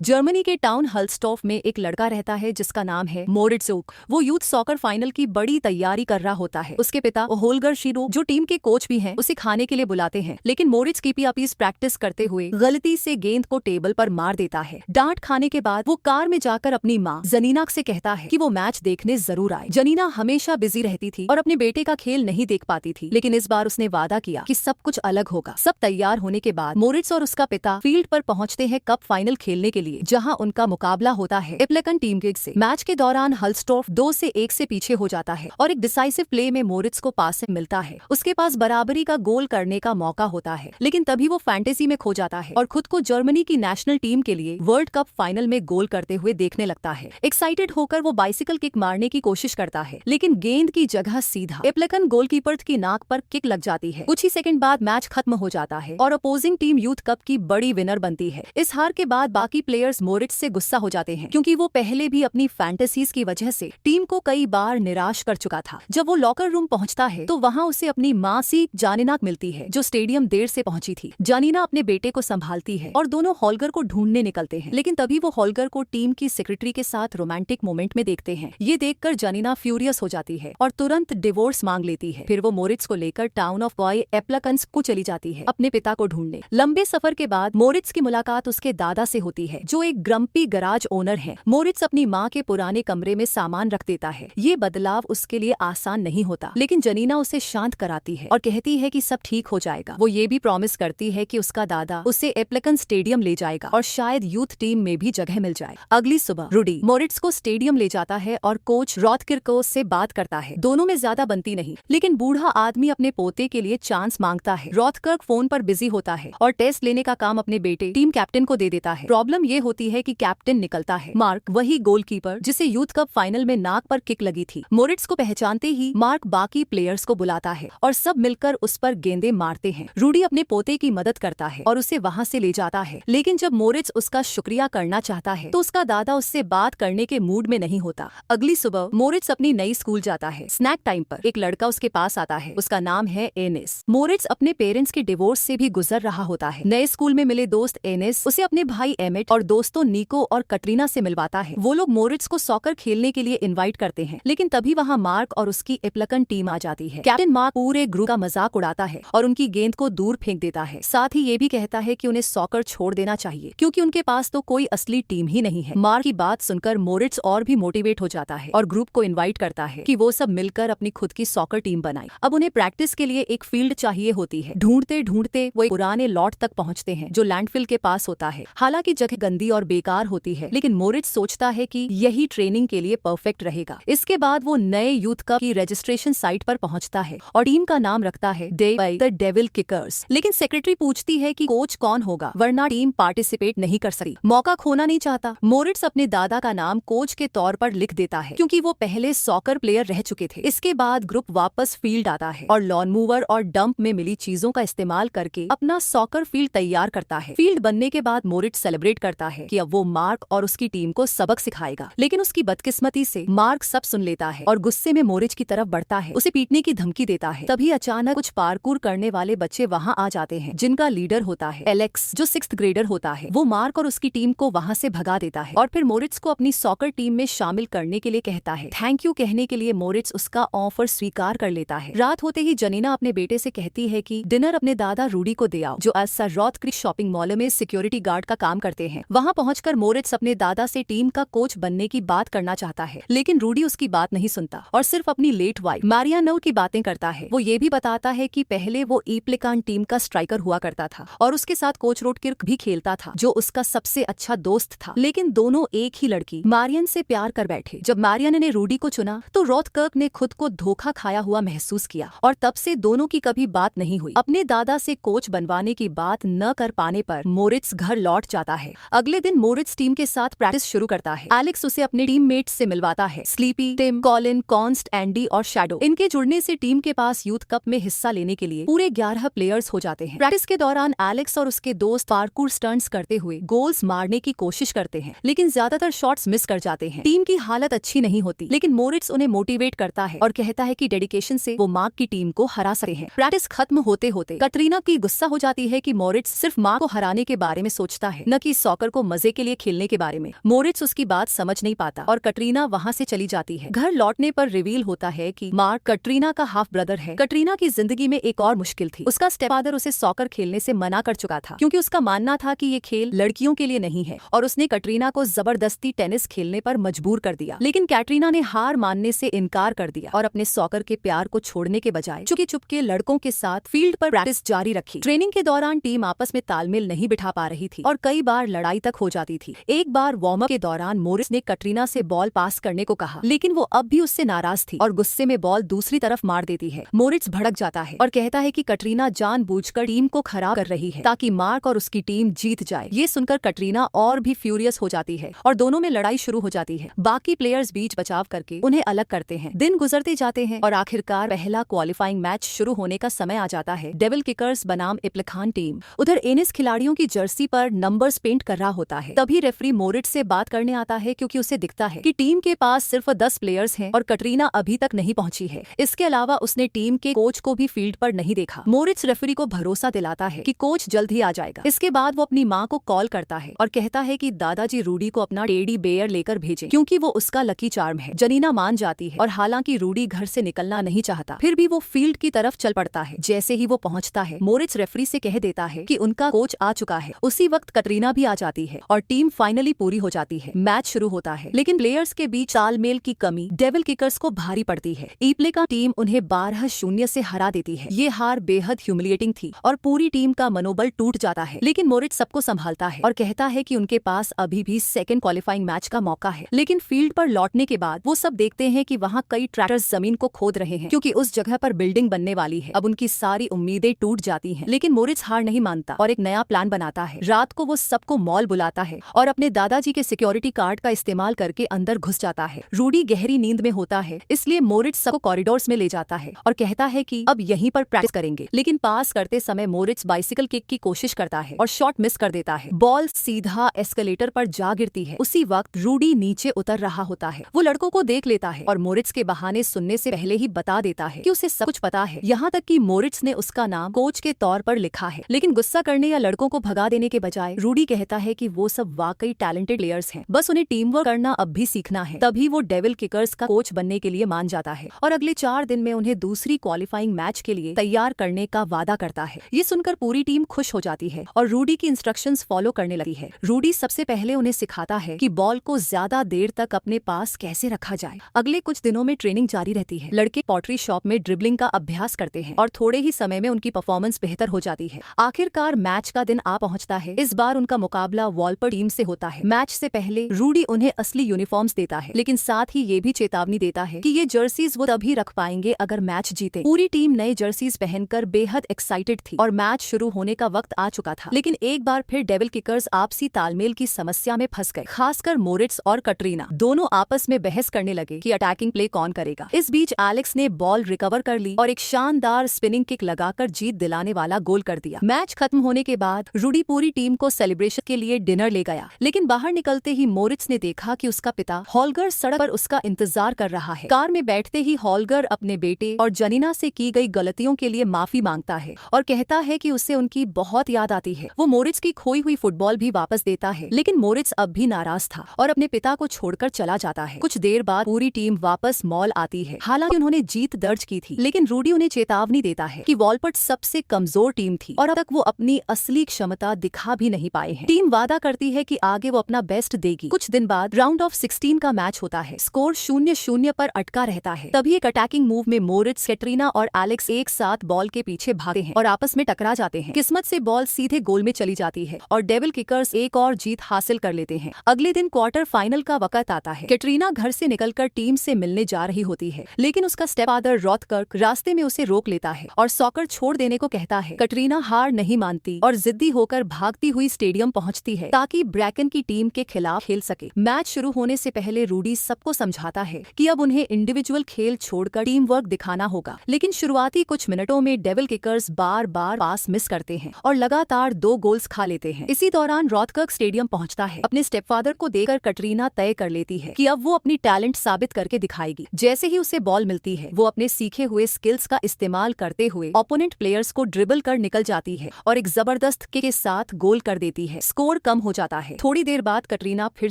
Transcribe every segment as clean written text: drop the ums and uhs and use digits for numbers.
Germany के town हल्सटॉफ में एक लड़का रहता है जिसका नाम है मोरिट्ज ओक। वो यूथ सॉकर फाइनल की बड़ी तैयारी कर रहा होता है। उसके पिता होल्गर शीरो, जो टीम के कोच भी हैं, उसे खाने के लिए बुलाते हैं, लेकिन मोरिट्ज कीपीअपीज प्रैक्टिस करते हुए गलती से गेंद को टेबल पर मार देता है। डांट खाने के बाद वो कार में जाकर अपनी माँ जनीना से कहता है कि वो मैच देखने जरूर आए। जनीना हमेशा बिजी रहती थी और अपने बेटे का खेल नहीं देख पाती थी, लेकिन इस बार उसने वादा किया कि सब कुछ अलग होगा। सब तैयार होने के बाद मोरिट्ज और उसका पिता फील्ड पर पहुंचते हैं कप फाइनल खेलने के लिए, जहां उनका मुकाबला होता है एप्लेकन टीम गिग से। मैच के दौरान हल्सटॉफ 2-1 से पीछे हो जाता है और एक डिसाइसिव प्ले में मोरिट्ज को पास मिलता है। उसके पास बराबरी का गोल करने का मौका होता है, लेकिन तभी वो फैंटेसी में खो जाता है और खुद को जर्मनी की नेशनल टीम के लिए वर्ल्ड कप फाइनल में गोल करते हुए देखने लगता है। एक्साइटेड होकर वो बाइसिकल किक मारने की कोशिश करता है, लेकिन गेंद की जगह सीधा एप्लेकन गोलकीपर की नाक पर किक लग जाती है। कुछ ही सेकंड बाद मैच खत्म हो जाता है और अपोजिंग टीम यूथ कप की बड़ी विनर बनती है। इस हार के बाद बाकी प्लेयर्स मोरिट्ज से गुस्सा हो जाते हैं, क्योंकि वो पहले भी अपनी फैंटेसीज की वजह से टीम को कई बार निराश कर चुका था। जब वो लॉकर रूम पहुंचता है तो वहां उसे अपनी माँ सी जानिना मिलती है, जो स्टेडियम देर से पहुंची थी। जानिना अपने बेटे को संभालती है और दोनों होल्गर को ढूंढने निकलते हैं, लेकिन तभी वो होल्गर को टीम की सेक्रेटरी के साथ रोमांटिक मोमेंट में देखते हैं। ये देखकर जानिना फ्यूरियस हो जाती है और तुरंत डिवोर्स मांग लेती है। फिर वो मोरिट्ज को लेकर टाउन ऑफ बॉय एप्लेकन्स को चली जाती है अपने पिता को ढूंढने। लंबे सफर के बाद मोरिट्ज की मुलाकात उसके दादा से होती है, जो एक ग्रम्पी गराज ओनर है। मोरिट्ज अपनी माँ के पुराने कमरे में सामान रख देता है। ये बदलाव उसके लिए आसान नहीं होता, लेकिन जनीना उसे शांत कराती है और कहती है कि सब ठीक हो जाएगा। वो ये भी प्रॉमिस करती है कि उसका दादा उसे एप्लेकन स्टेडियम ले जाएगा और शायद यूथ टीम में भी जगह मिल जाए। अगली सुबह रूडी मोरिट्ज को स्टेडियम ले जाता है और कोच रॉथकिर्कोस से बात करता है। दोनों में ज्यादा बनती नहीं, लेकिन बूढ़ा आदमी अपने पोते के लिए चांस मांगता है। रॉथकिर्क फोन पर बिजी होता है और टेस्ट लेने का काम अपने बेटे टीम कैप्टन को दे देता है। प्रॉब्लम ये होती है कि कैप्टन निकलता है मार्क, वही गोलकीपर जिसे यूथ कप फाइनल में नाक पर किक लगी थी। मोरिट्ज को पहचानते ही मार्क बाकी प्लेयर्स को बुलाता है और सब मिलकर उस पर गेंदे मारते हैं। रूडी अपने पोते की मदद करता है और उसे वहां से ले जाता है, लेकिन जब मोरिट्ज उसका शुक्रिया करना चाहता है तो उसका दादा उससे बात करने के मूड में नहीं होता। अगली सुबह मोरिट्ज अपनी नई स्कूल जाता है। स्नैक टाइम पर एक लड़का उसके पास आता है, उसका नाम है एनिस। मोरिट्ज अपने पेरेंट्स के डिवोर्स से भी गुजर रहा होता है। नए स्कूल में मिले दोस्त एनिस उसे अपने भाई एमिट और दोस्तों निको और कटरीना से मिलवाता है। वो लोग मोरिट्ज को सॉकर खेलने के लिए इनवाइट करते हैं, लेकिन तभी वहाँ मार्क और उसकी एप्लेकन टीम आ जाती है। कैप्टन मार्क पूरे ग्रुप का मजाक उड़ाता है और उनकी गेंद को दूर फेंक देता है। साथ ही ये भी कहता है कि उन्हें सॉकर छोड़ देना चाहिए, क्योंकि उनके पास तो कोई असली टीम ही नहीं है। मार्क की बात सुनकर मोरिट्ज और भी मोटिवेट हो जाता है और ग्रुप को इनवाइट करता है कि वो सब मिलकर अपनी खुद की सॉकर टीम बनाए। अब उन्हें प्रैक्टिस के लिए एक फील्ड चाहिए होती है। ढूंढते ढूंढते वो एक पुराने लॉट तक पहुंचते हैं, जो लैंडफिल के पास होता है। हालांकि जगह गंदी और बेकार होती है, लेकिन मोरिट्ज सोचता है कि यही ट्रेनिंग के लिए परफेक्ट रहेगा। इसके बाद वो नए यूथ कप की रजिस्ट्रेशन साइट पर पहुंचता है और टीम का नाम रखता है द डेविल किकर्स। लेकिन सेक्रेटरी पूछती है कि कोच कौन होगा, वरना टीम पार्टिसिपेट नहीं कर सकती। मौका खोना नहीं चाहता, मोरिट्ज अपने दादा का नाम कोच के तौर पर लिख देता है, क्योंकि वो पहले सॉकर प्लेयर रह चुके थे। इसके बाद ग्रुप वापस फील्ड आता है और लॉन मूवर और डंप में मिली चीजों का इस्तेमाल करके अपना सॉकर फील्ड तैयार करता है। फील्ड बनने के बाद मोरिट्ज सेलिब्रेट करता है कि अब वो मार्क और उसकी टीम को सबक सिखाएगा, लेकिन उसकी बदकिस्मती से मार्क सब सुन लेता है और गुस्से में मोरिट्ज की तरफ बढ़ता है, उसे पीटने की धमकी देता है। तभी अचानक कुछ पार्कूर करने वाले बच्चे वहां आ जाते हैं, जिनका लीडर होता है एलेक्स, जो 6th ग्रेडर होता है। वो मार्क और उसकी टीम को वहां से भगा देता है और फिर मोरिट्ज को अपनी सॉकर टीम में शामिल करने के लिए कहता है। थैंक यू कहने के लिए मोरिट्ज उसका ऑफर स्वीकार कर लेता है। रात होते ही जनीना अपने बेटे से कहती है कि डिनर अपने दादा रूडी को दे आओ, जो रॉथकिर्क शॉपिंग मॉल में सिक्योरिटी गार्ड का काम करते हैं। वहां पहुंचकर मोरिट्ज अपने दादा से टीम का कोच बनने की बात करना चाहता है, लेकिन रूडी उसकी बात नहीं सुनता और सिर्फ अपनी लेट वाइफ मारियानो की बातें करता है। वो ये भी बताता है कि पहले वो एप्लेकन टीम का स्ट्राइकर हुआ करता था और उसके साथ कोच रॉथकिर्क भी खेलता था, जो उसका सबसे अच्छा दोस्त था। लेकिन दोनों एक ही लड़की मारियन से प्यार कर बैठे। जब मारियन ने रूडी को चुना तो रॉथकिर्क ने खुद को धोखा खाया हुआ महसूस किया और तब से दोनों की कभी बात नहीं हुई। अपने दादा से कोच बनवाने की बात न कर पाने पर मोरिट्ज घर लौट जाता है। अगले दिन मोरिट्ज टीम के साथ प्रैक्टिस शुरू करता है। एलेक्स उसे अपने टीममेट्स से मिलवाता है, स्लीपी, टिम, कॉलिन, कॉन्स्ट, एंडी और शैडो। इनके जुड़ने से टीम के पास यूथ कप में हिस्सा लेने के लिए पूरे 11 प्लेयर्स हो जाते हैं। प्रैक्टिस के दौरान एलेक्स और उसके दोस्त पार्कूर स्टंट्स करते हुए गोल्स मारने की कोशिश करते हैं, लेकिन ज्यादातर शॉट्स मिस कर जाते हैं। टीम की हालत अच्छी नहीं होती, लेकिन मोरिट्ज उन्हें मोटिवेट करता है और कहता है कि डेडिकेशन से वो मार्क की टीम को हरा सकते हैं। प्रैक्टिस खत्म होते होते कटरीना की गुस्सा हो जाती है कि मोरिट्ज सिर्फ मार्क को हराने के बारे में सोचता है, न कि सॉकर को मजे के लिए खेलने के बारे में। मोरिट्स उसकी बात समझ नहीं पाता और कटरीना वहाँ से चली जाती है। घर लौटने पर रिवील होता है कि मार्क कटरीना का हाफ ब्रदर है। कटरीना की जिंदगी में एक और मुश्किल थी। उसका स्टेपफादर उसे सॉकर खेलने से मना कर चुका था क्योंकि उसका मानना था कि ये खेल लड़कियों के लिए नहीं है, और उसने कटरीना को जबरदस्ती टेनिस खेलने पर मजबूर कर दिया। लेकिन कैटरीना ने हार मानने से इनकार कर दिया और अपने सॉकर के प्यार को छोड़ने के बजाय चुपके चुपके लड़कों के साथ फील्ड पर प्रैक्टिस जारी रखी। ट्रेनिंग के दौरान टीम आपस में तालमेल नहीं बिठा पा रही थी और कई बार लड़ाई तक हो जाती थी। एक बार वार्म अप के दौरान मोरिट्स ने कटरीना से बॉल पास करने को कहा, लेकिन वो अब भी उससे नाराज थी और गुस्से में बॉल दूसरी तरफ मार देती है। मोरिट्स भड़क जाता है और कहता है कि कटरीना जानबूझकर टीम को खराब कर रही है ताकि मार्क और उसकी टीम जीत जाए। ये सुनकर कटरीना और भी फ्यूरियस हो जाती है और दोनों में लड़ाई शुरू हो जाती है। बाकी प्लेयर्स बीच बचाव करके उन्हें अलग करते हैं। दिन गुजरते जाते हैं और आखिरकार पहला क्वालिफाइंग मैच शुरू होने का समय आ जाता है। डेविल किकर्स बनाम इप्लिखान टीम। उधर एनिस खिलाड़ियों की जर्सी पर नंबर्स पेंट कर रहा होता है। तभी रेफरी मोरिट्स से बात करने आता है क्योंकि उसे दिखता है कि टीम के पास सिर्फ 10 प्लेयर्स हैं और कटरीना अभी तक नहीं पहुंची है। इसके अलावा उसने टीम के कोच को भी फील्ड पर नहीं देखा। मोरिट्स रेफरी को भरोसा दिलाता है कि कोच जल्द ही आ जाएगा। इसके बाद वो अपनी माँ को कॉल करता है और कहता है कि दादाजी रूडी को अपना टेडी बेयर लेकर भेजें क्योंकि वो उसका लकी चार्म है। जनीना मान जाती है और हालांकि रूडी घर से निकलना नहीं चाहता, फिर भी वो फील्ड की तरफ चल पड़ता है। जैसे ही वो पहुंचता है, मोरिट्स रेफरी से कह देता है कि उनका कोच आ चुका है। उसी वक्त कटरीना भी आ जाती है और टीम फाइनली पूरी हो जाती है। मैच शुरू होता है, लेकिन प्लेयर्स के बीच तालमेल की कमी डेविल किकर्स को भारी पड़ती है। ईप्ले का टीम उन्हें 12-0 से हरा देती है। ये हार बेहद ह्यूमिलिएटिंग थी और पूरी टीम का मनोबल टूट जाता है। लेकिन मोरिट्स सबको संभालता है और कहता है कि उनके पास अभी भी सेकंड क्वालिफाइंग मैच का मौका है। लेकिन फील्ड पर लौटने के बाद वो सब देखते हैं कि वहाँ कई ट्रैक्टर्स जमीन को खोद रहे हैं क्योंकि उस जगह पर बिल्डिंग बनने वाली है। अब उनकी सारी उम्मीदें टूट जाती हैं। लेकिन मोरिट्स हार नहीं मानता और एक नया प्लान बनाता है। रात को वो सबको मॉल बुलाता है और अपने दादाजी के सिक्योरिटी कार्ड का इस्तेमाल करके अंदर घुस जाता है। रूडी गहरी नींद में होता है, इसलिए मोरिट्स सबको कॉरिडोर्स में ले जाता है और कहता है कि अब यहीं पर प्रैक्टिस करेंगे। लेकिन पास करते समय मोरिट्स बाइसिकल किक की कोशिश करता है और शॉट मिस कर देता है। बॉल सीधा एस्केलेटर पर जा गिरती है। उसी वक्त रूडी नीचे उतर रहा होता है। वो लड़कों को देख लेता है और मोरिट्स के बहाने सुनने से पहले ही बता देता है कि उसे सब कुछ पता है, यहाँ तक कि मोरिट्स ने उसका नाम कोच के तौर पर लिखा है। लेकिन गुस्सा करने या लड़कों को भगा देने के बजाय रूडी कहता है कि वो सब वाकई टैलेंटेड प्लेयर्स हैं, बस उन्हें टीम वर्क करना अब भी सीखना है। तभी वो डेविल किकर्स का कोच बनने के लिए मान जाता है और अगले 4 दिन में उन्हें दूसरी क्वालिफाइंग मैच के लिए तैयार करने का वादा करता है। ये सुनकर पूरी टीम खुश हो जाती है और रूडी की इंस्ट्रक्शंस फॉलो करने लगी है। रूडी सबसे पहले उन्हें सिखाता है कि बॉल को ज्यादा देर तक अपने पास कैसे रखा जाए। अगले कुछ दिनों में ट्रेनिंग जारी रहती है। लड़के पॉटरी शॉप में ड्रिबलिंग का अभ्यास करते हैं और थोड़े ही समय में उनकी परफॉर्मेंस बेहतर हो जाती है। आखिरकार मैच का दिन आ पहुंचता है। इस बार उनका मुकाबला वॉल्पर टीम से होता है। मैच से पहले रूडी उन्हें असली यूनिफॉर्म्स देता है, लेकिन साथ ही ये भी चेतावनी देता है कि ये जर्सीज वो तभी रख पाएंगे अगर मैच जीते। पूरी टीम नए जर्सीज पहनकर बेहद एक्साइटेड थी और मैच शुरू होने का वक्त आ चुका था। लेकिन एक बार फिर डेविल किकर्स आपसी तालमेल की समस्या में फंस गए। खासकर मोरिट्स और कटरीना दोनों आपस में बहस करने लगे कि अटैकिंग प्ले कौन करेगा। इस बीच एलेक्स ने बॉल रिकवर कर ली और एक शानदार स्पिनिंग किक लगाकर जीत दिलाने वाला गोल कर दिया। मैच खत्म होने के बाद रूडी पूरी टीम को सेलिब्रेशन के लिए डिनर ले गया, लेकिन बाहर निकलते ही मोरिट्स ने देखा कि उसका पिता हॉलगर सड़क पर उसका इंतजार कर रहा है। कार में बैठते ही हॉलगर अपने बेटे और जनीना से की गई गलतियों के लिए माफी मांगता है और कहता है कि उसे उनकी बहुत याद आती है। वो मोरिट्स की खोई हुई फुटबॉल भी वापस देता है, लेकिन मोरिट्स अब भी नाराज था और अपने पिता को छोड़कर चला जाता है। कुछ देर बाद पूरी टीम वापस मॉल आती है। हालांकि उन्होंने जीत दर्ज की थी, लेकिन रूडी उन्हें चेतावनी देता है कि वॉलपर्ट सबसे कमजोर टीम थी और अब तक वो अपनी असली क्षमता दिखा भी नहीं पाए हैं। टीम वादा करती है कि आगे वो अपना बेस्ट देगी। कुछ दिन बाद राउंड ऑफ 16 का मैच होता है। स्कोर 0-0 पर अटका रहता है। तभी एक अटैकिंग मूव में मोरिट्स, कैटरीना और एलेक्स एक साथ बॉल के पीछे भागते हैं और आपस में टकरा जाते हैं। किस्मत से बॉल सीधे गोल में चली जाती है और डेविल किकर्स एक और जीत हासिल कर लेते हैं। अगले दिन क्वार्टर फाइनल का वक्त आता है। कैटरीना घर से निकलकर टीम से मिलने जा रही होती है, लेकिन उसका स्टेपफादर रॉथकर्क रास्ते में उसे रोक लेता है और सॉकर छोड़ देने को कहता है। कैटरीना हार नहीं मानती और जिद्दी होकर भागती हुई स्टेडियम पहुंचती है ताकि ब्रैकन की टीम के खिलाफ खेल सके। मैच शुरू होने से पहले रूडी सबको समझाता है कि अब उन्हें इंडिविजुअल खेल छोड़कर टीम वर्क दिखाना होगा, लेकिन शुरुआती कुछ मिनटों में डेविल किकर्स बार बार पास मिस करते हैं और लगातार 2 गोल्स खा लेते हैं। इसी दौरान रॉथकर्क स्टेडियम पहुंचता है। अपने स्टेपफादर को देखकर कैटरीना तय कर लेती है कि अब वो अपनी टैलेंट साबित करके दिखाएगी। जैसे ही उसे बॉल मिलती है, वो अपने सीखे हुए स्किल्स का इस्तेमाल करते हुए ओपोनेंट प्लेयर्स को ड्रिबल कर निकल जाती है और एक जबरदस्त किक के साथ गोल कर देती है। स्कोर कम हो जाता है। थोड़ी देर बाद कटरीना फिर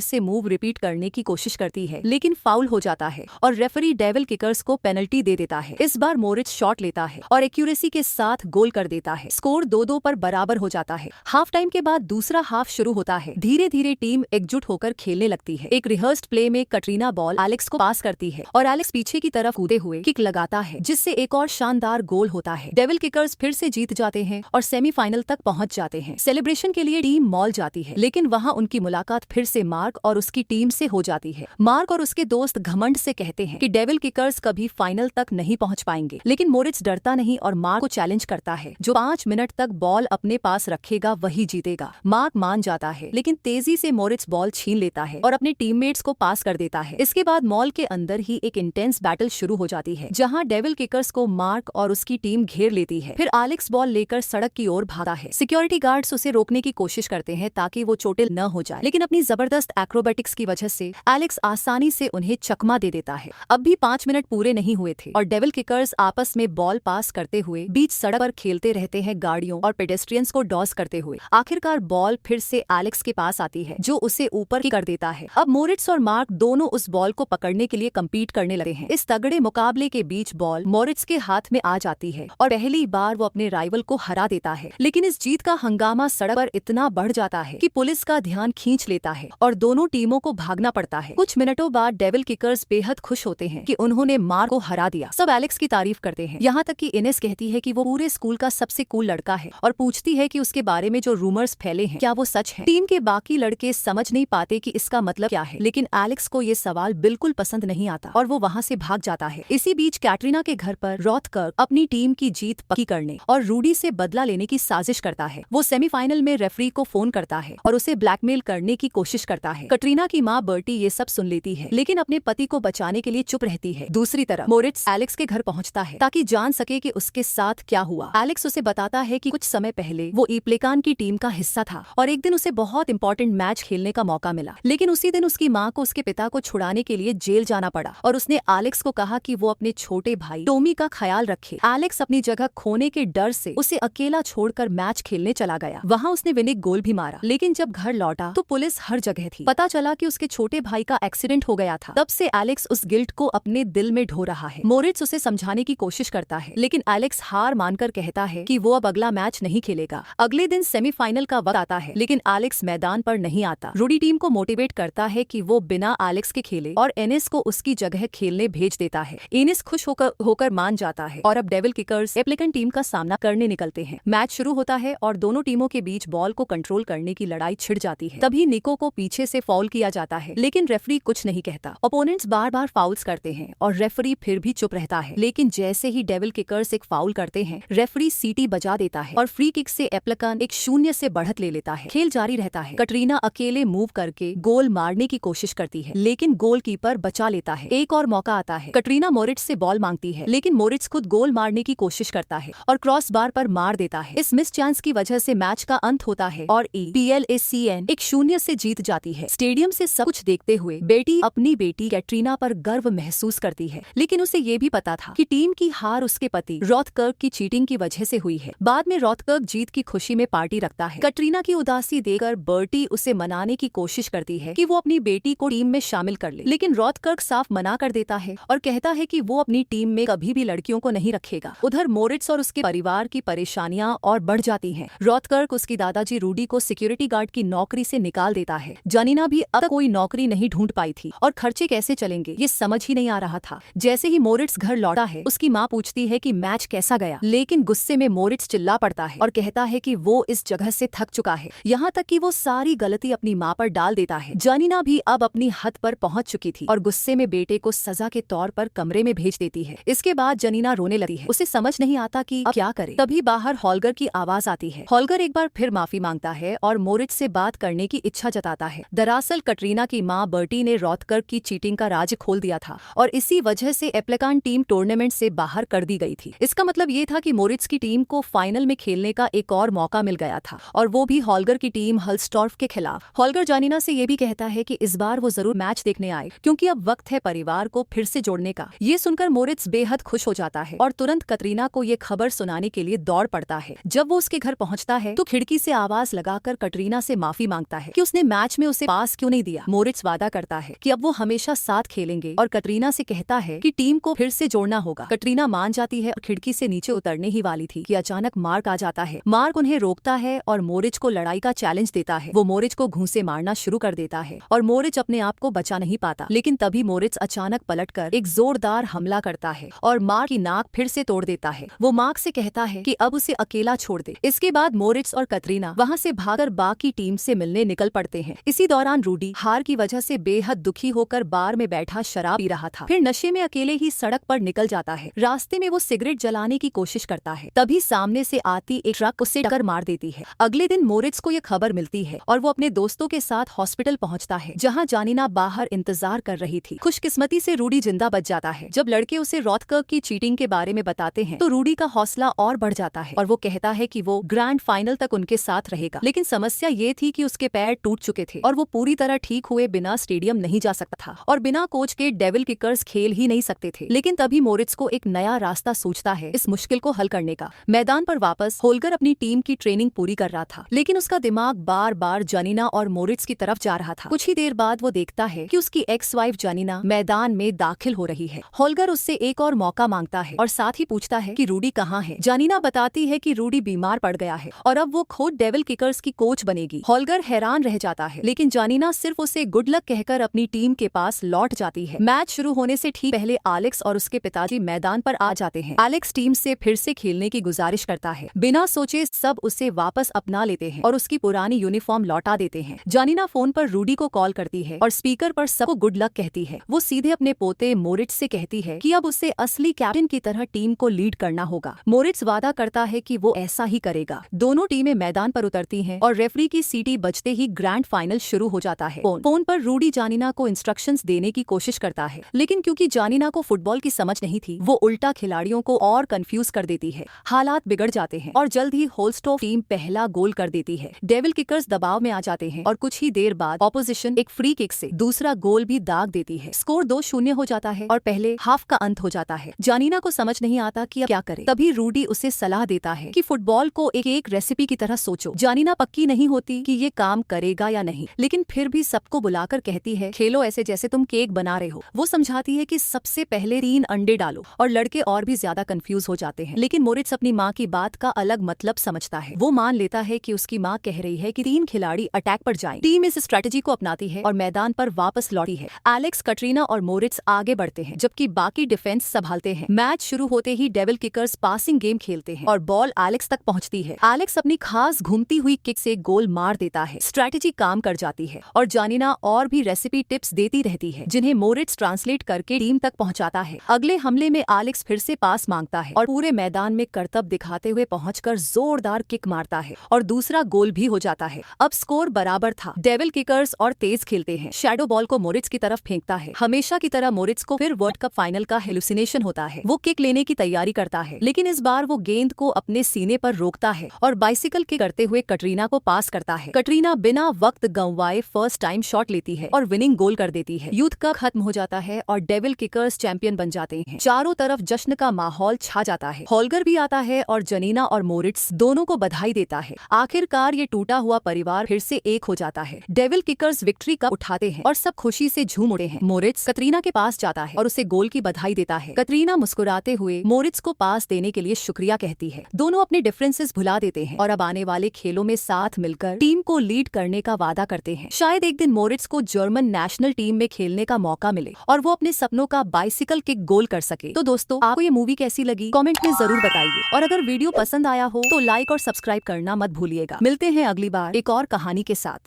से मूव रिपीट करने की कोशिश करती है, लेकिन फाउल हो जाता है और रेफरी डेविल किकर्स को पेनल्टी दे देता है। इस बार मोरिट्स शॉट लेता है और एक्यूरेसी के साथ गोल कर देता है। स्कोर 2-2 पर बराबर हो जाता है। हाफ टाइम के बाद दूसरा हाफ शुरू होता है। धीरे धीरे टीम एकजुट होकर खेलने लगती है। एक रिहर्स्ड प्ले में कटरीना बॉल एलेक्स को पास करती है और एलेक्स पीछे की तरफ कूदे हुए किक लगाता है, जिससे एक और शानदार गोल होता है। डेविल किकर्स फिर से जीत जाते हैं और सेमीफाइनल तक पहुंच जाते हैं। सेलिब्रेशन के लिए टीम मॉल जाती है, लेकिन वहां उनकी मुलाकात फिर से मार्क और उसकी टीम से हो जाती है। मार्क और उसके दोस्त घमंड से कहते हैं कि डेविल किकर्स कभी फाइनल तक नहीं पहुंच पाएंगे, लेकिन मोरिट्स डरता नहीं और मार्क को चैलेंज करता है। जो 5 मिनट तक बॉल अपने पास रखेगा वही जीतेगा। मार्क मान जाता है, लेकिन तेजी से मोरिट्स बॉल छीन लेता है और अपने टीममेट्स को पास कर देता है। इसके बाद मॉल के अंदर ही एक इंटेंस बैटल शुरू हो जाती है, जहां डेविल किकर्स को मार्क और उसकी टीम घेर लेती है। फिर एलेक्स बॉल लेकर सड़क की ओर भागता है। सिक्योरिटी गार्ड्स उसे रोकने की कोशिश करते हैं ताकि वो चोटिल न हो जाए, लेकिन अपनी जबरदस्त एक्रोबैटिक्स की वजह से एलेक्स आसानी से उन्हें चकमा दे देता है। अब भी 5 मिनट पूरे नहीं हुए थे और डेविल किकर्स आपस में बॉल पास करते हुए बीच सड़क पर खेलते रहते हैं, गाड़ियों और पेडेस्ट्रियंस को डॉस करते हुए। आखिरकार बॉल फिर से एलेक्स के पास आती है, जो उसे ऊपर कर देता है। अब मोरिट्स और मार्क दोनों उस बॉल को पकड़ने के लिए कम्पीट करने लगे हैं। इस तगड़े मुकाबले के बीच बॉल मोरिट्स के हाथ में आ जाती है और पहली बार वो अपने राइवल को हरा देता है। लेकिन इस जीत का हंगामा सड़क पर इतना बढ़ जाता है कि पुलिस का ध्यान खींच लेता है और दोनों टीमों को भागना पड़ता है। कुछ मिनटों बाद डेविल किकर्स बेहद खुश होते हैं कि उन्होंने मार्क को हरा दिया। सब एलेक्स की तारीफ करते हैं, यहाँ तक कि इनेस कहती है कि वो पूरे स्कूल का सबसे कूल लड़का है और पूछती है कि उसके बारे में जो रूमर्स फैले हैं क्या वो सच है। टीम के बाकी लड़के समझ नहीं पाते कि इसका मतलब क्या है, लेकिन एलेक्स को ये सवाल बिल्कुल पसंद नहीं आता और वो वहाँ से भाग जाता है। इसी बीच कैटरीना के घर पर रॉथकर्क अपनी टीम की जीत पक्की करने और रूडी से बदला लेने की साजिश करता है। वो सेमीफाइनल में रेफरी को फोन करता है और उसे ब्लैकमेल करने की कोशिश करता है। कटरीना की माँ बर्टी ये सब सुन लेती है, लेकिन अपने पति को बचाने के लिए चुप रहती है। दूसरी तरफ मोरिट्स एलेक्स के घर पहुंचता है ताकि जान सके कि उसके साथ क्या हुआ। एलेक्स उसे बताता है कि कुछ समय पहले वो इप्लेकान की टीम का हिस्सा था और एक दिन उसे बहुत इंपॉर्टेंट मैच खेलने का मौका मिला, लेकिन उसी दिन उसकी माँ को उसके पिता को छुड़ाने के लिए जेल जाना पड़ा और उसने एलेक्स को कहा कि वो अपने छोटे भाई टॉमी का ख्याल रखे। एलेक्स अपनी जगह खोने के डर से उसे अकेला छोड़कर मैच खेलने चला गया। वहाँ उसने विनिंग गोल भी मारा, लेकिन जब घर लौटा तो पुलिस हर जगह थी। पता चला कि उसके छोटे भाई का एक्सीडेंट हो गया था। तब से एलेक्स उस गिल्ट को अपने दिल में ढो रहा है। मोरिट्स उसे समझाने की कोशिश करता है, लेकिन एलेक्स हार मानकर कहता है कि वो अब अगला मैच नहीं खेलेगा। अगले दिन सेमीफाइनल का वक्त आता है, लेकिन एलेक्स मैदान पर नहीं आता। रूडी टीम को मोटिवेट करता है कि वो बिना एलेक्स के खेले और एनिस को उसकी जगह खेलने भेज देता है। एनिस खुश होकर मान जाता है और अब डेविल किकर्स एप्लिकन टीम का सामना करने निकलते हैं। मैच शुरू होता है और दोनों टीमों के बीच बॉल को कंट्रोल करने की लड़ाई छिड़ जाती है। तभी निको को पीछे से फाउल किया जाता है, लेकिन रेफरी कुछ नहीं कहता। ओपोनेंट्स बार बार फाउल्स करते हैं और रेफरी फिर भी चुप रहता है, लेकिन जैसे ही डेविल किकर्स एक फाउल करते हैं, रेफरी सीटी बजा देता है और फ्री किक से एप्लिकन एक 0 से बढ़त ले लेता है। खेल जारी रहता है। कटरीना अकेले मूव करके गोल मारने की कोशिश करती है, लेकिन गोलकीपर बचा लेता है। एक और मौका आता है। कटरीना मोरिट्स से बॉल मांगती है, लेकिन मोरिट्स खुद गोल मारने की कोशिश करता है और क्रॉस बार पर मार देता है। इस मिस चांस की वजह से मैच का अंत होता है और PLACN एक 0 से जीत जाती है। स्टेडियम से सब कुछ देखते हुए बेटी अपनी बेटी कैटरीना पर गर्व महसूस करती है, लेकिन उसे ये भी पता था कि टीम की हार उसके पति रॉथकर्क की चीटिंग की वजह से हुई है। बाद में रॉथकर्क जीत की खुशी में पार्टी रखता है। कटरीना की उदासी देखकर बर्टी उसे मनाने की कोशिश करती है कि वो अपनी बेटी को टीम में शामिल कर ले, लेकिन रॉथकर्क साफ मना कर देता है और कहता है कि वो अपनी टीम में कभी भी लड़कियों को नहीं रखेगा। उधर मोरिट्स और उसके परिवार की परेशानियां और बढ़ जाती हैं। रॉथकर्क उसकी दादाजी रूडी को सिक्योरिटी गार्ड की नौकरी से निकाल देता है। जानिना भी अब तक कोई नौकरी नहीं ढूंढ पाई थी और खर्चे कैसे चलेंगे ये समझ ही नहीं आ रहा था। जैसे ही मोरिट्स घर लौटा है, उसकी माँ पूछती है कि मैच कैसा गया, लेकिन गुस्से में मोरिट्स चिल्ला पड़ता है और कहता है कि वो इस जगह से थक चुका है, यहाँ तक कि वो सारी गलती अपनी माँ पर डाल देता है। जानिना भी अब अपनी हद पर पहुंच चुकी थी और गुस्से में बेटे को सजा के तौर पर कमरे में भेज देती है। इसके बाद जानिना रोने लगती है। उसे समझ नहीं आता कि अब क्या करे। तभी बाहर हॉलगर की आवाज आती है। हॉलगर एक बार फिर माफी मांगता है और मोरिट्स से बात करने की इच्छा जताता है। दरअसल कटरीना की माँ बर्टी ने रॉथकर्क की चीटिंग का राज खोल दिया था और इसी वजह से एप्लिकान टीम टूर्नामेंट से बाहर कर दी गई थी। इसका मतलब ये था कि मोरिट्स की टीम को फाइनल में खेलने का एक और मौका मिल गया था और वो भी हॉलगर की टीम हल्स्टॉर्फ के खिलाफ। हॉलगर जानिना से ये भी कहता है कि इस बार वो जरूर मैच देखने आए, क्योंकि अब वक्त है परिवार को फिर से जोड़ने का। ये सुनकर मोरिट्स बेहद खुश हो जाता है और तुरंत कटरीना को ये खबर सुनाने के लिए दौड़ पड़ता है। जब वो उसके घर पहुंचता है तो खिड़की से आवाज लगाकर कटरीना कटरीना से माफी मांगता है कि उसने मैच में उसे पास क्यों नहीं दिया। मोरिट्स वादा करता है कि अब वो हमेशा साथ खेलेंगे और कटरीना से कहता है कि टीम को फिर से जोड़ना होगा। कटरीना मान जाती है और खिड़की से नीचे उतरने ही वाली थी कि अचानक मार्क आ जाता है। मार्क उन्हें रोकता है और मोरिच को लड़ाई का चैलेंज देता है। वो मोरिच को घूंसे मारना शुरू कर देता है और मोरिच अपने आप को बचा नहीं पाता। लेकिन तभी मोरिच अचानक पलटकर एक जोरदार हमला करता है और मार्क की नाक फिर से तोड़ देता है। वो मार्क से कहता है कि अब उसे अकेला छोड़ दे। इसके बाद मोरिच और कटरीना वहाँ से भागकर बाकी टीम से मिलने निकल पड़ते हैं। इसी दौरान रूडी हार की वजह से बेहद दुखी होकर बार में बैठा शराब पी रहा था। फिर नशे में अकेले ही सड़क पर निकल जाता है। रास्ते में वो सिगरेट जलाने की कोशिश करता है, तभी सामने से आती एक ट्रक उसे टक्कर मार देती है। अगले दिन मोरिट्स को यह खबर मिलती है और वो अपने दोस्तों के साथ हॉस्पिटल पहुंचता है, जहां जानिना बाहर इंतजार कर रही थी। खुशकिस्मती से रूडी जिंदा बच जाता है। जब लड़के उसे रॉथकर्क की चीटिंग के बारे में बताते हैं तो रूडी का हौसला और बढ़ जाता है और वो कहता है कि वो ग्रैंड फाइनल तक उनके साथ रहेगा। लेकिन समस्या ये थी कि उसके पैर टूट चुके थे और वो पूरी तरह ठीक हुए बिना स्टेडियम नहीं जा सकता था और बिना कोच के डेविल किकर्स खेल ही नहीं सकते थे। लेकिन तभी मोरिट्स को एक नया रास्ता सूझता है इस मुश्किल को हल करने का। मैदान पर वापस होल्गर अपनी टीम की ट्रेनिंग पूरी कर रहा था, लेकिन उसका दिमाग बार बार जानिना और मोरिट्स की तरफ जा रहा था। कुछ ही देर बाद वो देखता है कि उसकी एक्स वाइफ जानिना मैदान में दाखिल हो रही है। होल्गर उससे एक और मौका मांगता है और साथ ही पूछता है कि रूडी कहाँ है। जानिना बताती है कि रूडी बीमार पड़ गया है और अब वो खुद डेविल किकर्स की कोच बनेगी। होल्गर हैरान रह जाता है, लेकिन जानिना सिर्फ उसे गुड लक कहकर अपनी टीम के पास लौट जाती है। मैच शुरू होने से ठीक पहले एलेक्स और उसके पिताजी मैदान पर आ जाते हैं। एलेक्स टीम से फिर से खेलने की गुजारिश करता है। बिना सोचे सब उसे वापस अपना लेते हैं और उसकी पुरानी यूनिफॉर्म लौटा देते हैं। जानिना फोन पर रूडी को कॉल करती है और स्पीकर पर सबको गुड लक कहती है। वो सीधे अपने पोते मोरिट्स से कहती है कि अब उसे असली कैप्टन की तरह टीम को लीड करना होगा। मोरिट्स वादा करता है कि वो ऐसा ही करेगा। दोनों टीमें मैदान पर उतरती हैं और रेफरी की सीटी बजते ही ग्रैंड फाइनल शुरू हो जाता है। फोन पर रूडी जानिना को इंस्ट्रक्शंस देने की कोशिश करता है, लेकिन क्योंकि जानिना को फुटबॉल की समझ नहीं थी, वो उल्टा खिलाड़ियों को और कंफ्यूज कर देती है। हालात बिगड़ जाते हैं और जल्द ही होल्स्टॉफ टीम पहला गोल कर देती है। डेविल किकर्स दबाव में आ जाते हैं और कुछ ही देर बाद ऑपोजिशन एक फ्री किक से दूसरा गोल भी दाग देती है। स्कोर 2-0 हो जाता है और पहले हाफ का अंत हो जाता है। जानिना को समझ नहीं आता कि अब क्या करे। तभी रूडी उसे सलाह देता है कि फुटबॉल को एक रेसिपी की तरह सोचो। जानिना पक्की नहीं होती कि ये काम करेगा या नहीं, लेकिन फिर भी सबको बुलाकर कहती है खेलो ऐसे जैसे तुम केक बना रहे हो। वो समझाती है कि सबसे पहले 3 अंडे डालो और लड़के और भी ज्यादा कंफ्यूज हो जाते हैं। लेकिन मोरिट्स अपनी माँ की बात का अलग मतलब समझता है। वो मान लेता है कि उसकी माँ कह रही है कि 3 खिलाड़ी अटैक पर जाएं। टीम इस स्ट्रेटेजी को अपनाती है और मैदान पर वापस लौटी है। एलेक्स, कटरीना और मोरिट्स आगे बढ़ते हैं जबकि बाकी डिफेंस संभालते हैं। मैच शुरू होते ही डेविल किकर्स पासिंग गेम खेलते हैं और बॉल एलेक्स तक पहुंचती है। एलेक्स अपनी खास घूमती हुई किक से गोल मार देता है। स्ट्रेटेजी काम कर जाती है और जानिना और भी रेसिपी टिप्स देती रहती है, जिन्हें मोरिट्स ट्रांसलेट करके टीम तक पहुंचाता है। अगले हमले में एलेक्स फिर से पास मांगता है और पूरे मैदान में करतब दिखाते हुए पहुंचकर जोरदार किक मारता है और दूसरा गोल भी हो जाता है। अब स्कोर बराबर था। डेविल किकर्स और तेज खेलते हैं। शैडो बॉल को मोरिट्स की तरफ फेंकता है। हमेशा की तरह मोरिट्स को फिर वर्ल्ड कप फाइनल का हेलुसिनेशन होता है। वो किक लेने की तैयारी करता है, लेकिन इस बार वो गेंद को अपने सीने पर रोकता है और बाइसिकल किक करते हुए कटरीना को पास करता है। कटरीना बिना वक्त गंवाए फर्स्ट टाइम शॉट लेती है और विनिंग गोल कर देती है। युद्ध का खत्म हो जाता है और डेविल किकर्स चैंपियन बन जाते हैं। चारों तरफ जश्न का माहौल छा जाता है। होल्गर भी आता है और जानिना और मोरिट्स दोनों को बधाई देता है। आखिरकार ये टूटा हुआ परिवार फिर से एक हो जाता है। डेविल किकर्स विक्ट्री कप उठाते हैं और सब खुशी से झूम उठे हैं। मोरिट्स कटरीना के पास जाता है और उसे गोल की बधाई देता है। कटरीना मुस्कुराते हुए मोरिट्स को पास देने के लिए शुक्रिया कहती है। दोनों अपने डिफरेंसेस भुला देते हैं और अब आने वाले खेलों में साथ मिलकर टीम को लीड करने का वादा करते हैं। शायद एक दिन मोरिट्स को जर्मन नेशनल टीम में खेलने का मौका मिले और वो अपने सपनों का बाइसिकल किक गोल कर सके। तो दोस्तों, आपको ये मूवी कैसी लगी कमेंट में जरूर बताइए और अगर वीडियो पसंद आया हो तो लाइक और सब्सक्राइब करना मत भूलिएगा। मिलते हैं अगली बार एक और कहानी के साथ।